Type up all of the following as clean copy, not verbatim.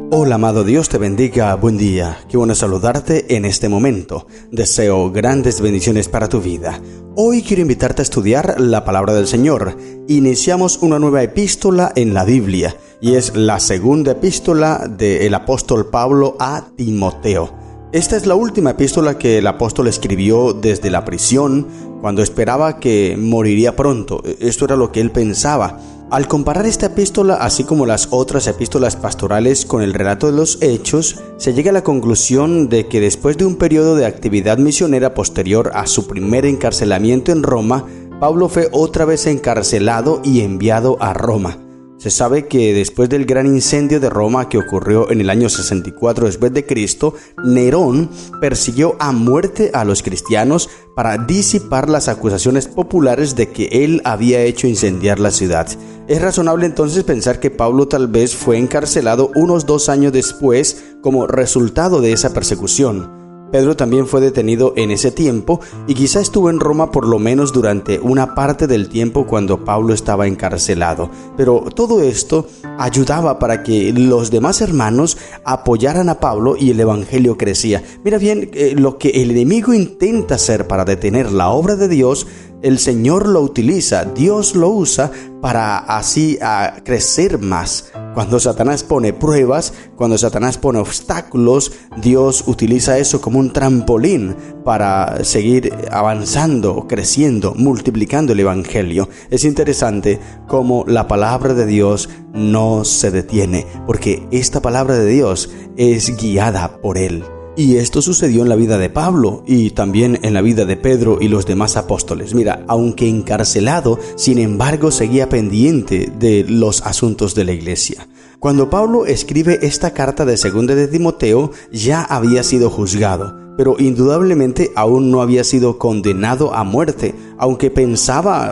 Hola amado, Dios te bendiga, buen día, qué bueno saludarte en este momento. Deseo grandes bendiciones para tu vida. Hoy quiero invitarte a estudiar la palabra del Señor. Iniciamos una nueva epístola en la Biblia y es la segunda epístola del apóstol Pablo a Timoteo. Esta es la última epístola que el apóstol escribió desde la prisión, cuando esperaba que moriría pronto. Esto era lo que él pensaba. Al comparar esta epístola, así como las otras epístolas pastorales con el relato de los hechos, se llega a la conclusión de que después de un periodo de actividad misionera posterior a su primer encarcelamiento en Roma, Pablo fue otra vez encarcelado y enviado a Roma. Se sabe que después del gran incendio de Roma que ocurrió en el año 64 después de Cristo, Nerón persiguió a muerte a los cristianos para disipar las acusaciones populares de que él había hecho incendiar la ciudad. Es razonable entonces pensar que Pablo tal vez fue encarcelado unos 2 años después como resultado de esa persecución. Pedro también fue detenido en ese tiempo y quizá estuvo en Roma por lo menos durante una parte del tiempo cuando Pablo estaba encarcelado. Pero todo esto ayudaba para que los demás hermanos apoyaran a Pablo y el evangelio crecía. Mira bien, lo que el enemigo intenta hacer para detener la obra de Dios, el Señor lo utiliza, Dios lo usa para así crecer más. Cuando Satanás pone pruebas, cuando Satanás pone obstáculos, Dios utiliza eso como un trampolín para seguir avanzando, creciendo, multiplicando el evangelio. Es interesante cómo la palabra de Dios no se detiene, porque esta palabra de Dios es guiada por Él. Y esto sucedió en la vida de Pablo y también en la vida de Pedro y los demás apóstoles. Mira, aunque encarcelado, sin embargo seguía pendiente de los asuntos de la iglesia. Cuando Pablo escribe esta carta de 2 de Timoteo, ya había sido juzgado, pero indudablemente aún no había sido condenado a muerte, aunque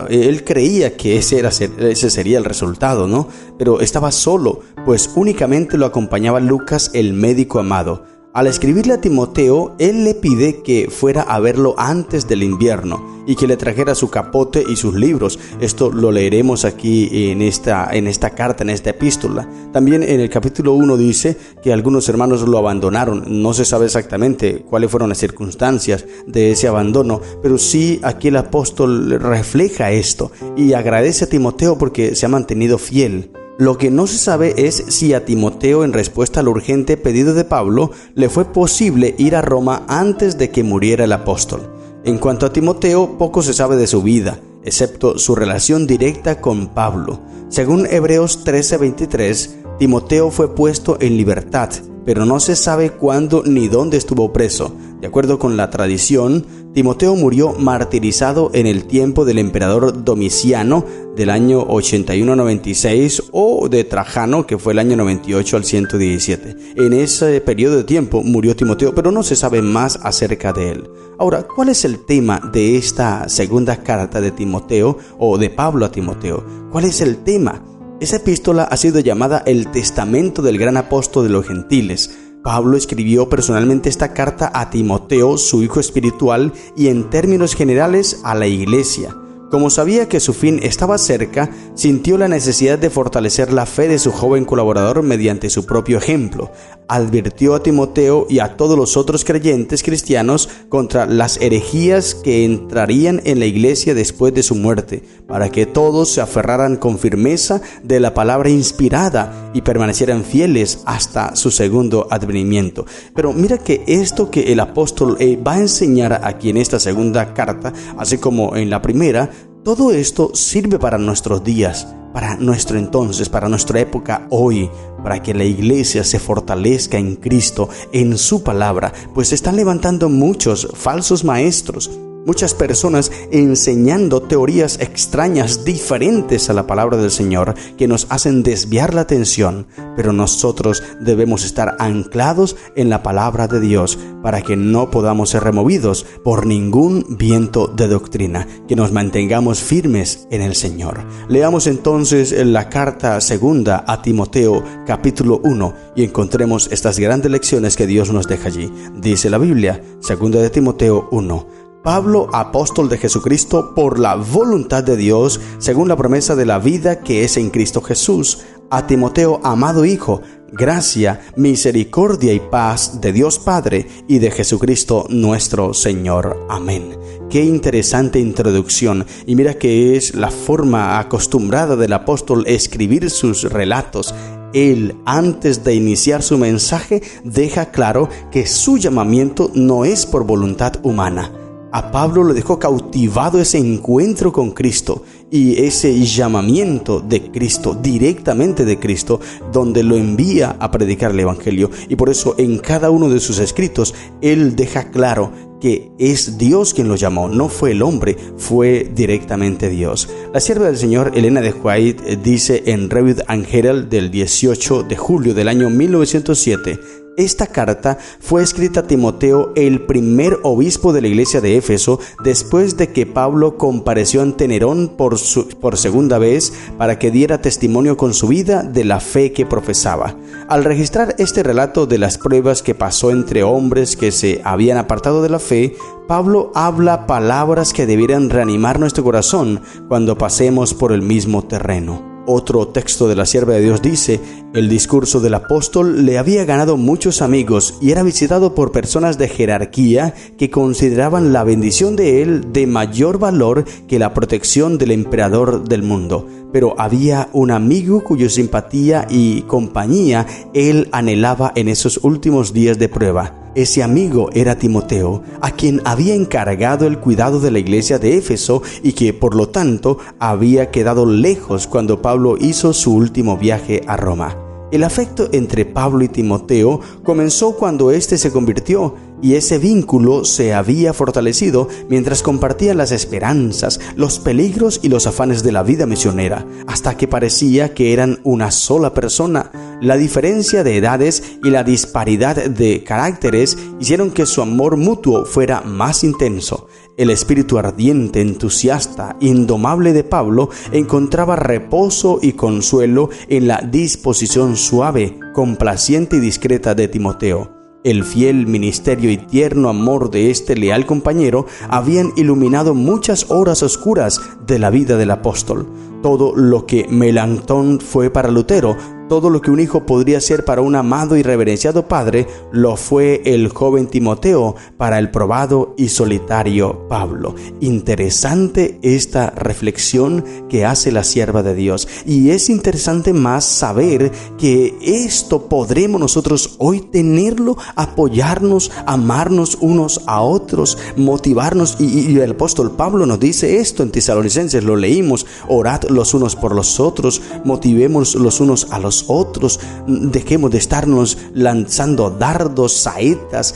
él creía que ese sería el resultado, ¿no? Pero estaba solo, pues únicamente lo acompañaba Lucas, el médico amado. Al escribirle a Timoteo, él le pide que fuera a verlo antes del invierno y que le trajera su capote y sus libros. Esto lo leeremos aquí en esta carta, en esta epístola. También en el capítulo 1 dice que algunos hermanos lo abandonaron. No se sabe exactamente cuáles fueron las circunstancias de ese abandono, pero sí aquí el apóstol refleja esto y agradece a Timoteo porque se ha mantenido fiel. Lo que no se sabe es si a Timoteo, en respuesta al urgente pedido de Pablo, le fue posible ir a Roma antes de que muriera el apóstol. En cuanto a Timoteo, poco se sabe de su vida, excepto su relación directa con Pablo. Según Hebreos 13:23, Timoteo fue puesto en libertad, pero no se sabe cuándo ni dónde estuvo preso. De acuerdo con la tradición, Timoteo murió martirizado en el tiempo del emperador Domiciano del año 81-96 o de Trajano, que fue el año 98 al 117. En ese periodo de tiempo murió Timoteo, pero no se sabe más acerca de él. Ahora, ¿cuál es el tema de esta segunda carta de Timoteo o de Pablo a Timoteo? ¿Cuál es el tema? Esa epístola ha sido llamada el testamento del gran apóstol de los gentiles. Pablo escribió personalmente esta carta a Timoteo, su hijo espiritual, y en términos generales a la iglesia. Como sabía que su fin estaba cerca, sintió la necesidad de fortalecer la fe de su joven colaborador mediante su propio ejemplo. Advirtió a Timoteo y a todos los otros creyentes cristianos contra las herejías que entrarían en la iglesia después de su muerte, para que todos se aferraran con firmeza de la palabra inspirada y permanecieran fieles hasta su segundo advenimiento. Pero mira que esto que el apóstol va a enseñar aquí en esta segunda carta, así como en la primera, todo esto sirve para nuestros días, para nuestro entonces, para nuestra época hoy, para que la iglesia se fortalezca en Cristo, en su palabra, pues se están levantando muchos falsos maestros, muchas personas enseñando teorías extrañas, diferentes a la palabra del Señor, que nos hacen desviar la atención, pero nosotros debemos estar anclados en la palabra de Dios para que no podamos ser removidos por ningún viento de doctrina, que nos mantengamos firmes en el Señor. Leamos entonces la carta segunda a Timoteo, capítulo 1, y encontremos estas grandes lecciones que Dios nos deja allí. Dice la Biblia, segunda de Timoteo 1. Pablo, apóstol de Jesucristo, por la voluntad de Dios, según la promesa de la vida que es en Cristo Jesús, a Timoteo, amado hijo, Gracia, misericordia y paz de Dios Padre y de Jesucristo nuestro Señor. Amén. Qué interesante introducción. Y mira que es la forma acostumbrada del apóstol escribir sus relatos. Él, antes de iniciar su mensaje, deja claro que su llamamiento no es por voluntad humana. A Pablo lo dejó cautivado ese encuentro con Cristo y ese llamamiento de Cristo, directamente de Cristo, donde lo envía a predicar el Evangelio. Y por eso en cada uno de sus escritos, él deja claro que es Dios quien lo llamó, no fue el hombre, fue directamente Dios. La sierva del Señor, Elena de White, dice en Review and Herald del 18 de julio del año 1907, esta carta fue escrita a Timoteo, el primer obispo de la iglesia de Éfeso, después de que Pablo compareció ante Nerón por segunda vez para que diera testimonio con su vida de la fe que profesaba. Al registrar este relato de las pruebas que pasó entre hombres que se habían apartado de la fe, Pablo habla palabras que debieran reanimar nuestro corazón cuando pasemos por el mismo terreno. Otro texto de la sierva de Dios dice: el discurso del apóstol le había ganado muchos amigos y era visitado por personas de jerarquía que consideraban la bendición de él de mayor valor que la protección del emperador del mundo. Pero había un amigo cuya simpatía y compañía él anhelaba en esos últimos días de prueba. Ese amigo era Timoteo, a quien había encargado el cuidado de la iglesia de Éfeso y que, por lo tanto, había quedado lejos cuando Pablo hizo su último viaje a Roma. El afecto entre Pablo y Timoteo comenzó cuando éste se convirtió, y ese vínculo se había fortalecido mientras compartían las esperanzas, los peligros y los afanes de la vida misionera, hasta que parecía que eran una sola persona. La diferencia de edades y la disparidad de caracteres hicieron que su amor mutuo fuera más intenso. El espíritu ardiente, entusiasta, indomable de Pablo encontraba reposo y consuelo en la disposición suave, complaciente y discreta de Timoteo. El fiel ministerio y tierno amor de este leal compañero habían iluminado muchas horas oscuras de la vida del apóstol. Todo lo que Melanchthon fue para Lutero, todo lo que un hijo podría ser para un amado y reverenciado padre, lo fue el joven Timoteo para el probado y solitario Pablo. Interesante esta reflexión que hace la sierva de Dios. Y es interesante más saber que esto podremos nosotros hoy tenerlo, apoyarnos, amarnos unos a otros, motivarnos. Y el apóstol Pablo nos dice esto en Tesalonicenses, lo leímos: orad los unos por los otros, motivemos los unos a los otros, dejemos de estarnos lanzando dardos, saetas,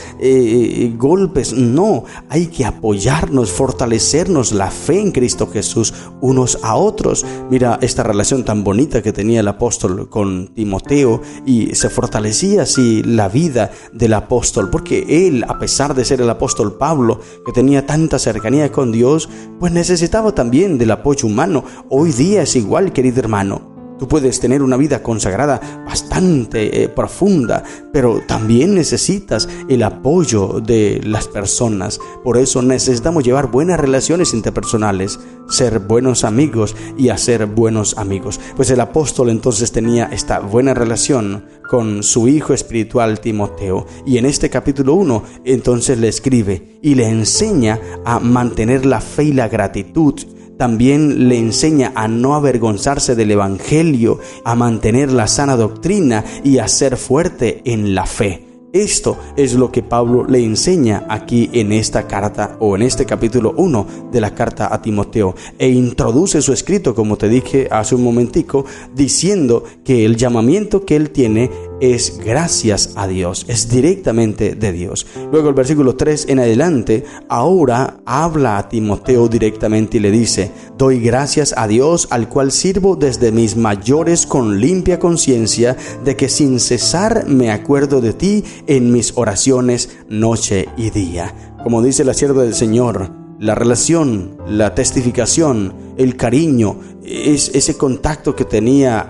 golpes. No, hay que apoyarnos, fortalecernos la fe en Cristo Jesús unos a otros. Mira esta relación tan bonita que tenía el apóstol con Timoteo, y se fortalecía así la vida del apóstol, porque él, a pesar de ser el apóstol Pablo, que tenía tanta cercanía con Dios, pues necesitaba también del apoyo humano. Hoy día es igual, querido hermano. Tú puedes tener una vida consagrada bastante profunda, pero también necesitas el apoyo de las personas. Por eso necesitamos llevar buenas relaciones interpersonales, ser buenos amigos y hacer buenos amigos. Pues el apóstol entonces tenía esta buena relación con su hijo espiritual Timoteo, y en este capítulo 1 entonces le escribe y le enseña a mantener la fe y la gratitud. También le enseña a no avergonzarse del Evangelio, a mantener la sana doctrina y a ser fuerte en la fe. Esto es lo que Pablo le enseña aquí en esta carta, o en este capítulo 1 de la carta a Timoteo, e introduce su escrito, como te dije hace un momentico, diciendo que el llamamiento que él tiene es gracias a Dios, es directamente de Dios. Luego el versículo 3 en adelante, ahora habla a Timoteo directamente y le dice: doy gracias a Dios, al cual sirvo desde mis mayores con limpia conciencia, de que sin cesar me acuerdo de ti en mis oraciones noche y día. Como dice la sierva del Señor, la relación, la testificación, el cariño, es ese contacto que tenía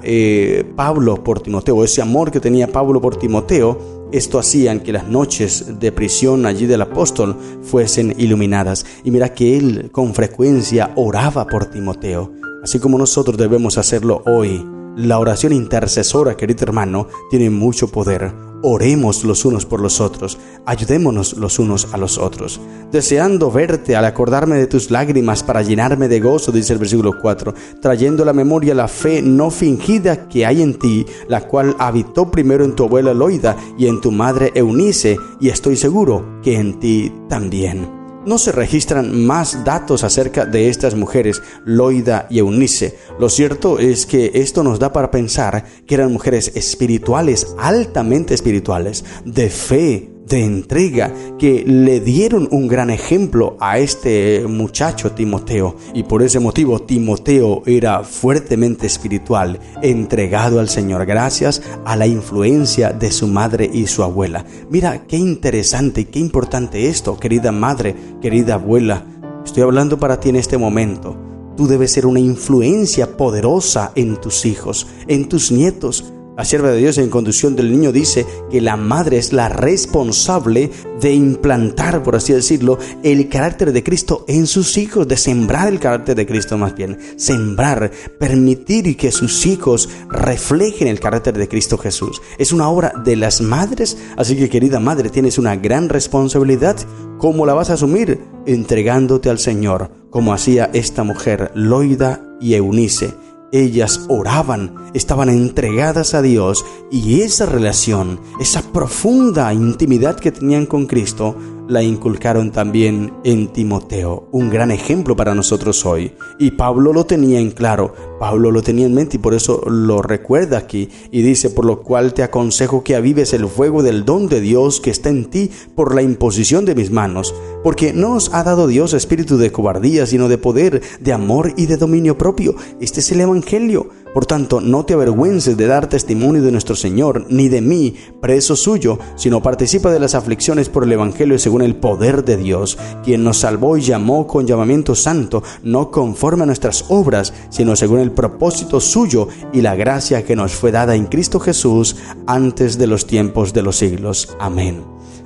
Pablo por Timoteo, ese amor que tenía Pablo por Timoteo. Esto hacían que las noches de prisión allí del apóstol fuesen iluminadas. Y mira que él con frecuencia oraba por Timoteo, así como nosotros debemos hacerlo hoy. La oración intercesora, querido hermano, tiene mucho poder. Oremos los unos por los otros, ayudémonos los unos a los otros. Deseando verte al acordarme de tus lágrimas para llenarme de gozo, dice el versículo 4, trayendo a la memoria la fe no fingida que hay en ti, la cual habitó primero en tu abuela Loida y en tu madre Eunice, y estoy seguro que en ti también. No se registran más datos acerca de estas mujeres, Loida y Eunice. Lo cierto es que esto nos da para pensar que eran mujeres espirituales, altamente espirituales, de fe, de entrega, que le dieron un gran ejemplo a este muchacho Timoteo, y por ese motivo Timoteo era fuertemente espiritual, entregado al Señor gracias a la influencia de su madre y su abuela. Mira qué interesante y qué importante esto, querida madre, querida abuela. Estoy hablando para ti en este momento. Tú debes ser una influencia poderosa en tus hijos, en tus nietos. La sierva de Dios en conducción del niño dice que la madre es la responsable de implantar, por así decirlo, el carácter de Cristo en sus hijos, de sembrar el carácter de Cristo más bien, sembrar, permitir que sus hijos reflejen el carácter de Cristo Jesús. Es una obra de las madres, así que querida madre, tienes una gran responsabilidad. ¿Cómo la vas a asumir? Entregándote al Señor, como hacía esta mujer, Loida y Eunice. Ellas oraban, estaban entregadas a Dios, y esa relación, esa profunda intimidad que tenían con Cristo, la inculcaron también en Timoteo, un gran ejemplo para nosotros hoy. Y Pablo lo tenía en claro, Pablo lo tenía en mente, y por eso lo recuerda aquí, y dice: por lo cual te aconsejo que avives el fuego del don de Dios que está en ti por la imposición de mis manos, porque no os ha dado Dios espíritu de cobardía, sino de poder, de amor y de dominio propio. Este es el Evangelio. Por tanto, no te avergüences de dar testimonio de nuestro Señor, ni de mí, preso suyo, sino participa de las aflicciones por el Evangelio según el poder de Dios, quien nos salvó y llamó con llamamiento santo, no conforme a nuestras obras, sino según el propósito suyo y la gracia que nos fue dada en Cristo Jesús antes de los tiempos de los siglos. Amén.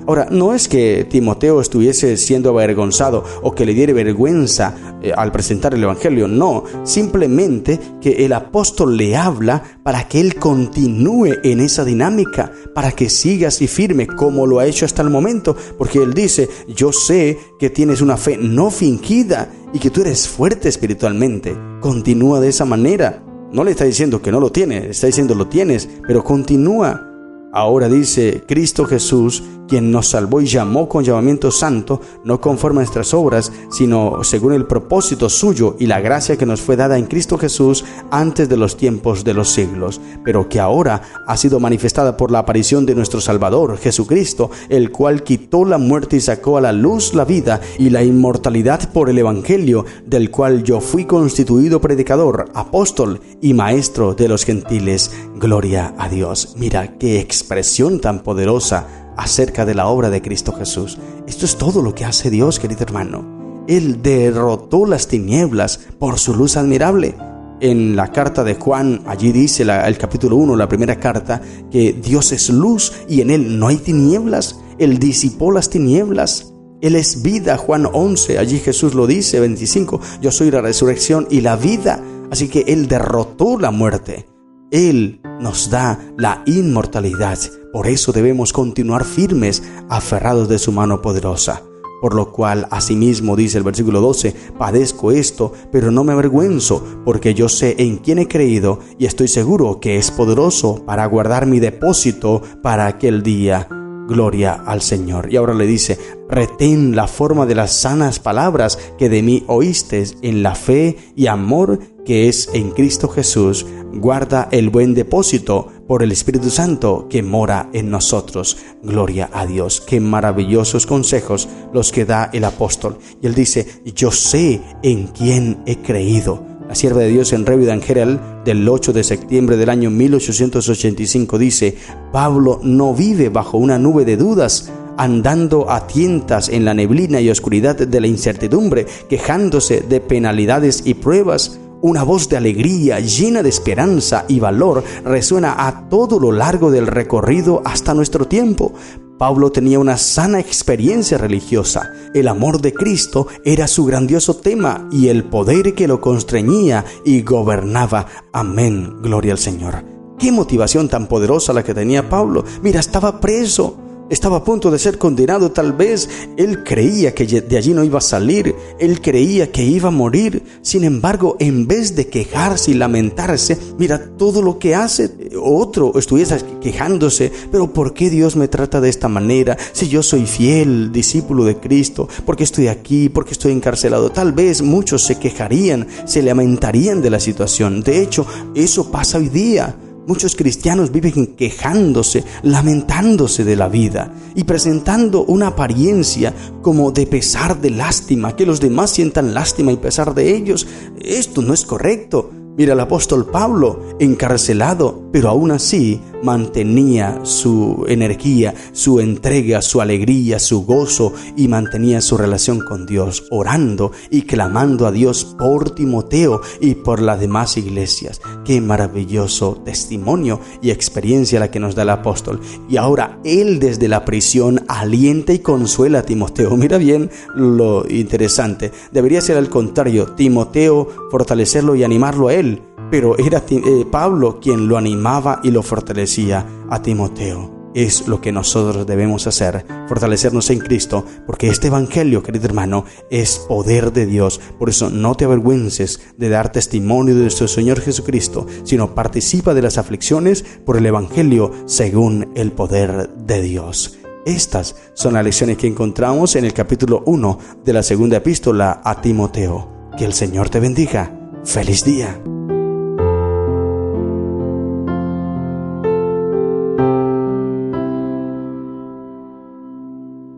Ahora, no es que Timoteo estuviese siendo avergonzado o que le diera vergüenza al presentar el Evangelio, no, simplemente que el apóstol le habla para que él continúe en esa dinámica, para que siga así firme como lo ha hecho hasta el momento, porque él dice: yo sé que tienes una fe no fingida y que tú eres fuerte espiritualmente, continúa de esa manera. No le está diciendo que no lo tiene, está diciendo lo tienes, pero continúa. Ahora dice: Cristo Jesús, quien nos salvó y llamó con llamamiento santo, no conforme a nuestras obras, sino según el propósito suyo y la gracia que nos fue dada en Cristo Jesús antes de los tiempos de los siglos, pero que ahora ha sido manifestada por la aparición de nuestro Salvador, Jesucristo, el cual quitó la muerte y sacó a la luz la vida y la inmortalidad por el Evangelio, del cual yo fui constituido predicador, apóstol y maestro de los gentiles. Gloria a Dios. Mira qué expresión tan poderosa acerca de la obra de Cristo Jesús. Esto es todo lo que hace Dios, querido hermano. Él derrotó las tinieblas por su luz admirable. En la carta de Juan, allí dice el capítulo 1, la primera carta, que Dios es luz y en Él no hay tinieblas. Él disipó las tinieblas. Él es vida. Juan 11, allí Jesús lo dice, 25, yo soy la resurrección y la vida. Así que Él derrotó la muerte. Él nos da la inmortalidad. Por eso debemos continuar firmes, aferrados de su mano poderosa. Por lo cual, asimismo, dice el versículo 12, padezco esto, pero no me avergüenzo, porque yo sé en quién he creído y estoy seguro que es poderoso para guardar mi depósito para aquel día. Gloria al Señor. Y ahora le dice: retén la forma de las sanas palabras que de mí oíste en la fe y amor que es en Cristo Jesús. Guarda el buen depósito por el Espíritu Santo que mora en nosotros. Gloria a Dios. Qué maravillosos consejos los que da el apóstol. Y él dice: yo sé en quién he creído. La sierva de Dios en Revue d'Angel del 8 de septiembre del año 1885 dice: Pablo no vive bajo una nube de dudas, andando a tientas en la neblina y oscuridad de la incertidumbre, quejándose de penalidades y pruebas. Una voz de alegría, llena de esperanza y valor, resuena a todo lo largo del recorrido hasta nuestro tiempo. Pablo tenía una sana experiencia religiosa. El amor de Cristo era su grandioso tema y el poder que lo constreñía y gobernaba. Amén, gloria al Señor. ¡Qué motivación tan poderosa la que tenía Pablo! Mira, estaba preso. Estaba a punto de ser condenado, tal vez. Él creía que de allí no iba a salir. Él creía que iba a morir. Sin embargo, en vez de quejarse y lamentarse, mira todo lo que hace. Otro estuviese quejándose, pero ¿por qué Dios me trata de esta manera? Si yo soy fiel discípulo de Cristo, ¿por qué estoy aquí? ¿Por qué estoy encarcelado? Tal vez muchos se quejarían, se lamentarían de la situación. De hecho, eso pasa hoy día. Muchos cristianos viven quejándose, lamentándose de la vida y presentando una apariencia como de pesar, de lástima, que los demás sientan lástima y pesar de ellos. Esto no es correcto. Mira, el apóstol Pablo, encarcelado, pero aún así mantenía su energía, su entrega, su alegría, su gozo y mantenía su relación con Dios, orando y clamando a Dios por Timoteo y por las demás iglesias. Qué maravilloso testimonio y experiencia la que nos da el apóstol. Y ahora él desde la prisión alienta y consuela a Timoteo. Mira bien lo interesante. Debería ser al contrario, Timoteo fortalecerlo y animarlo a él. Pero era Pablo quien lo animaba y lo fortalecía a Timoteo. Es lo que nosotros debemos hacer, fortalecernos en Cristo, porque este evangelio, querido hermano, es poder de Dios. Por eso no te avergüences de dar testimonio de nuestro Señor Jesucristo, sino participa de las aflicciones por el evangelio según el poder de Dios. Estas son las lecciones que encontramos en el capítulo 1 de la segunda epístola a Timoteo. Que el Señor te bendiga. ¡Feliz día!